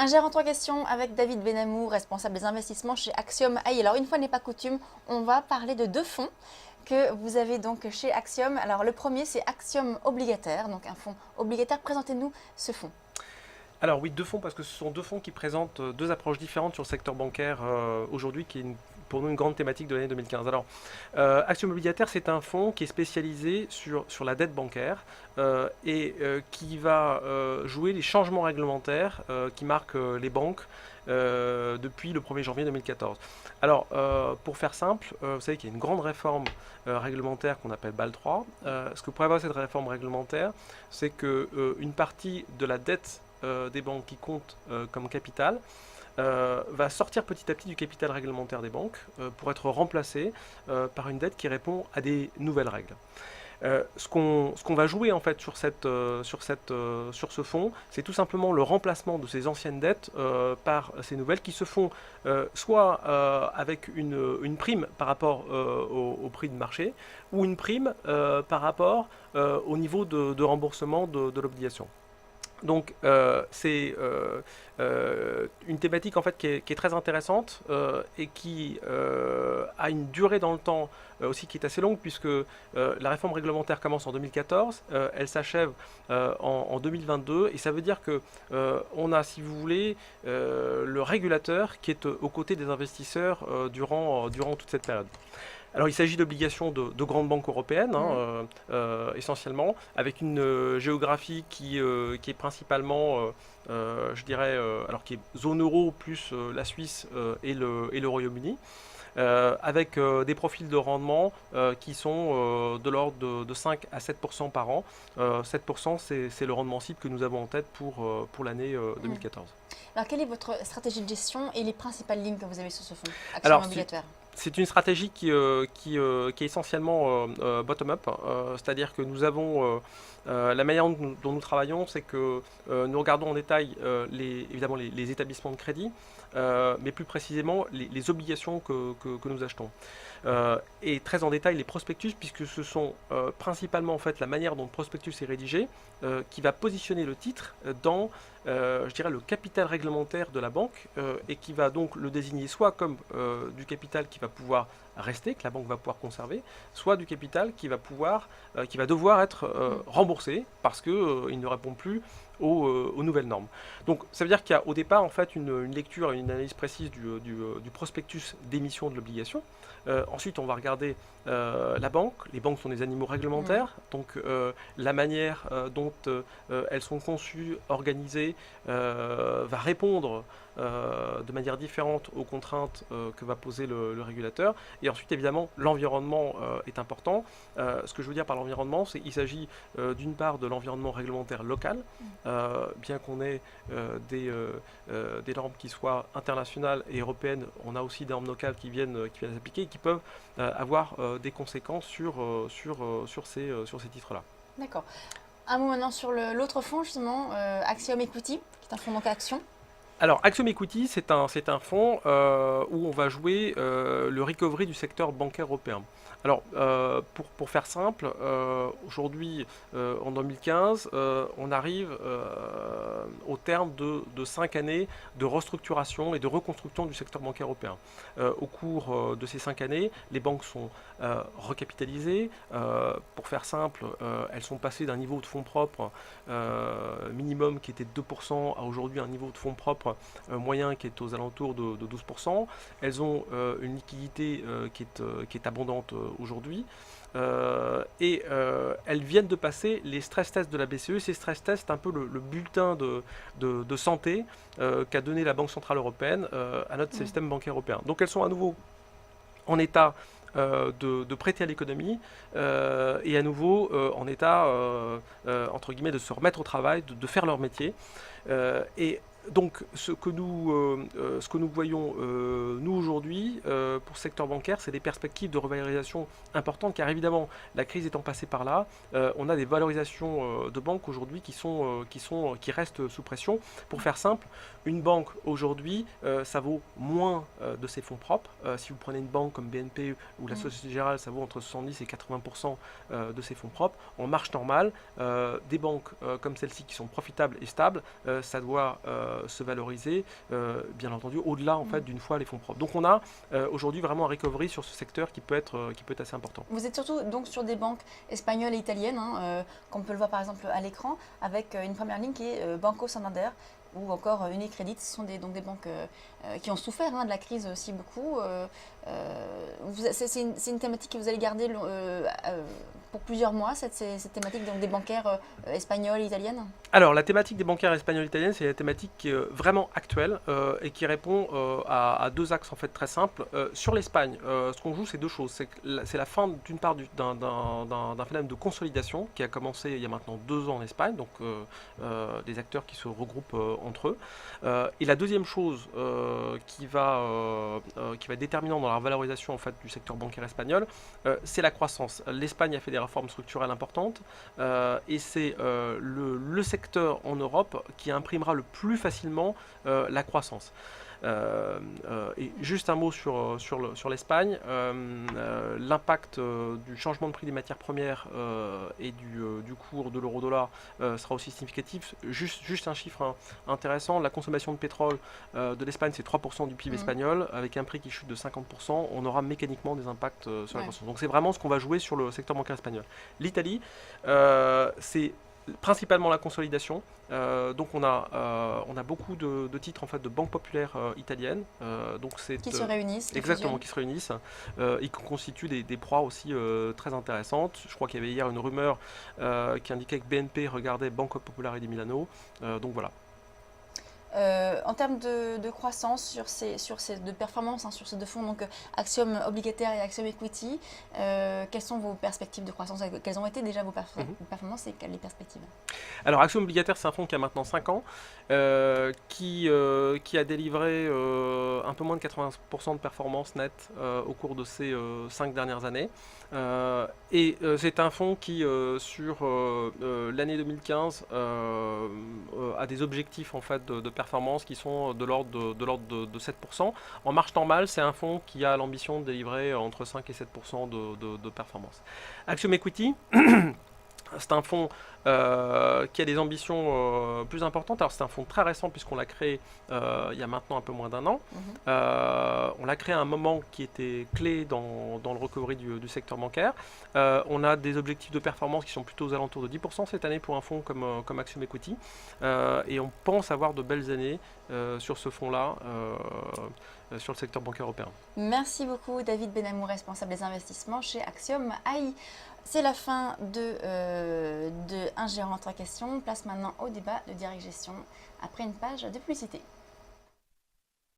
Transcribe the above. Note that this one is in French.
Un gérant en question avec David Benamou, responsable des investissements chez Axiom AI. Alors une fois n'est pas coutume, on va parler de deux fonds que vous avez donc chez Axiom. Alors le premier c'est Axiom Obligataire, donc un fonds obligataire. Présentez-nous ce fonds. Alors oui, deux fonds, parce que ce sont deux fonds qui présentent deux approches différentes sur le secteur bancaire aujourd'hui, qui est pour nous une grande thématique de l'année 2015. Alors, Axiom Obligataire, c'est un fonds qui est spécialisé sur la dette bancaire qui va jouer les changements réglementaires qui marquent les banques depuis le 1er janvier 2014. Alors, pour faire simple, vous savez qu'il y a une grande réforme réglementaire qu'on appelle BAL 3. Ce que pourrait avoir cette réforme réglementaire, c'est qu'une partie de la dette des banques qui comptent comme capital va sortir petit à petit du capital réglementaire des banques pour être remplacée par une dette qui répond à des nouvelles règles. Ce qu'on va jouer en fait sur ce fonds, c'est tout simplement le remplacement de ces anciennes dettes par ces nouvelles qui se font soit avec une prime par rapport au prix de marché ou une prime par rapport au niveau de remboursement de l'obligation. Donc c'est une thématique en fait qui est très intéressante et qui a une durée dans le temps aussi qui est assez longue puisque la réforme réglementaire commence en 2014, elle s'achève en 2022 et ça veut dire que on a, si vous voulez, le régulateur qui est aux côtés des investisseurs durant toute cette période. Alors il s'agit d'obligations de grandes banques européennes, essentiellement, avec une géographie qui est principalement, je dirais, alors qui est zone euro plus la Suisse et le Royaume-Uni, avec des profils de rendement qui sont de l'ordre de 5 à 7% par an. 7%, c'est le rendement cible que nous avons en tête pour l'année 2014. Alors quelle est votre stratégie de gestion et les principales lignes que vous avez sur ce fonds Axiom Alors, Obligataire? c'est une stratégie qui est essentiellement bottom-up, c'est-à-dire que nous avons la manière dont nous travaillons, c'est que nous regardons en détail évidemment les établissements de crédit, mais plus précisément les obligations que nous achetons. Et très en détail les prospectus, puisque ce sont principalement en fait la manière dont le prospectus est rédigé qui va positionner le titre dans je dirais le capital réglementaire de la banque et qui va donc le désigner soit comme du capital qui va pouvoir rester, que la banque va pouvoir conserver, soit du capital qui va devoir être remboursé parce qu'il ne répond plus aux nouvelles normes. Donc ça veut dire qu'il y a au départ en fait une lecture et une analyse précise du prospectus d'émission de l'obligation. Ensuite on va regarder la banque. Les banques sont des animaux réglementaires, donc la manière dont elles sont conçues, organisées, va répondre de manière différente aux contraintes que va poser le régulateur. Et ensuite, évidemment, l'environnement est important. Ce que je veux dire par l'environnement, c'est qu'il s'agit d'une part de l'environnement réglementaire local, bien qu'on ait des normes qui soient internationales et européennes, on a aussi des normes locales qui viennent s'appliquer et qui peuvent avoir des conséquences sur ces titres-là. D'accord. Un mot maintenant sur l'autre fonds justement, Axiom Equity, qui est un fonds donc action. Alors, Axiom Equity, c'est un fonds où on va jouer le recovery du secteur bancaire européen. Alors, pour faire simple, aujourd'hui, en 2015, on arrive au terme de 5 années de restructuration et de reconstruction du secteur bancaire européen. Au cours de ces 5 années, les banques sont recapitalisées. Pour faire simple, elles sont passées d'un niveau de fonds propres minimum qui était de 2% à aujourd'hui un niveau de fonds propres moyen qui est aux alentours de 12%. Elles ont une liquidité qui est abondante aujourd'hui. Elles viennent de passer les stress tests de la BCE. Ces stress tests, c'est un peu le bulletin de santé qu'a donné la Banque Centrale Européenne à notre système bancaire européen. Donc elles sont à nouveau en état de prêter à l'économie et à nouveau en état, entre guillemets, de se remettre au travail, de faire leur métier. Et donc, ce que nous voyons, nous, aujourd'hui, pour le secteur bancaire, c'est des perspectives de revalorisation importantes, car évidemment, la crise étant passée par là, on a des valorisations de banques aujourd'hui qui restent sous pression. Pour faire simple, une banque, aujourd'hui, ça vaut moins de ses fonds propres. Si vous prenez une banque comme BNP ou la Société Générale, ça vaut entre 70 et 80% de ses fonds propres. En marche normale, des banques comme celle-ci qui sont profitables et stables, ça doit se valoriser, bien entendu, au-delà en fait, d'une fois les fonds propres. Donc on a aujourd'hui vraiment un recovery sur ce secteur qui peut être assez important. Vous êtes surtout donc sur des banques espagnoles et italiennes, comme on peut le voir par exemple à l'écran, avec une première ligne qui est Banco Santander ou encore Unicredit. Ce sont donc des banques qui ont souffert de la crise aussi beaucoup. C'est une thématique que vous allez garder pour plusieurs mois, cette thématique donc, des bancaires espagnols et italiennes? Alors, la thématique des bancaires espagnols et italiennes, c'est la thématique qui est vraiment actuelle et qui répond à deux axes en fait très simples. Sur l'Espagne, ce qu'on joue, c'est deux choses. C'est la fin d'une part d'un phénomène de consolidation qui a commencé il y a maintenant 2 ans en Espagne, donc des acteurs qui se regroupent entre eux. Et la deuxième chose qui va être déterminante dans la valorisation en fait, du secteur bancaire espagnol, c'est la croissance. L'Espagne a fait des réformes structurelles importantes et c'est le secteur en Europe qui imprimera le plus facilement la croissance. Et juste un mot sur l'Espagne, l'impact du changement de prix des matières premières et du cours de l'euro-dollar sera aussi significatif. Juste un chiffre intéressant, la consommation de pétrole de l'Espagne c'est 3% du PIB espagnol, avec un prix qui chute de 50%, on aura mécaniquement des impacts sur la croissance. Donc c'est vraiment ce qu'on va jouer sur le secteur bancaire espagnol. L'Italie, c'est principalement la consolidation. Donc on a beaucoup de titres en fait de banques populaires italiennes. Qui se réunissent. Exactement, qui se réunissent et qui constituent des proies aussi très intéressantes. Je crois qu'il y avait hier une rumeur qui indiquait que BNP regardait Banco Popolare di Milano. Donc voilà. En termes de croissance de performance sur ces deux fonds, donc Axiom Obligataire et Axiom Equity, quelles sont vos perspectives de croissance? Quelles ont été déjà vos performances et quelles les perspectives? Alors Axiom Obligataire, c'est un fonds qui a maintenant 5 ans, qui a délivré un peu moins de 80% de performance nette au cours de ces 5 dernières années. C'est un fonds qui, sur l'année 2015, a des objectifs en fait, de performance qui sont de l'ordre de 7%. En marche normale, c'est un fonds qui a l'ambition de délivrer entre 5 et 7% de performance. Axiom Equity, c'est un fonds qui a des ambitions plus importantes. Alors c'est un fonds très récent puisqu'on l'a créé il y a maintenant un peu moins d'1 an. On l'a créé à un moment qui était clé dans le recovery du secteur bancaire. On a des objectifs de performance qui sont plutôt aux alentours de 10% cette année pour un fonds comme Axiom Equity. Et on pense avoir de belles années sur ce fonds-là, sur le secteur bancaire européen. Merci beaucoup David Benamou, responsable des investissements chez Axiom AI. C'est la fin de Un gérant, 3 questions. Place maintenant au débat de Direct Gestion après une page de publicité.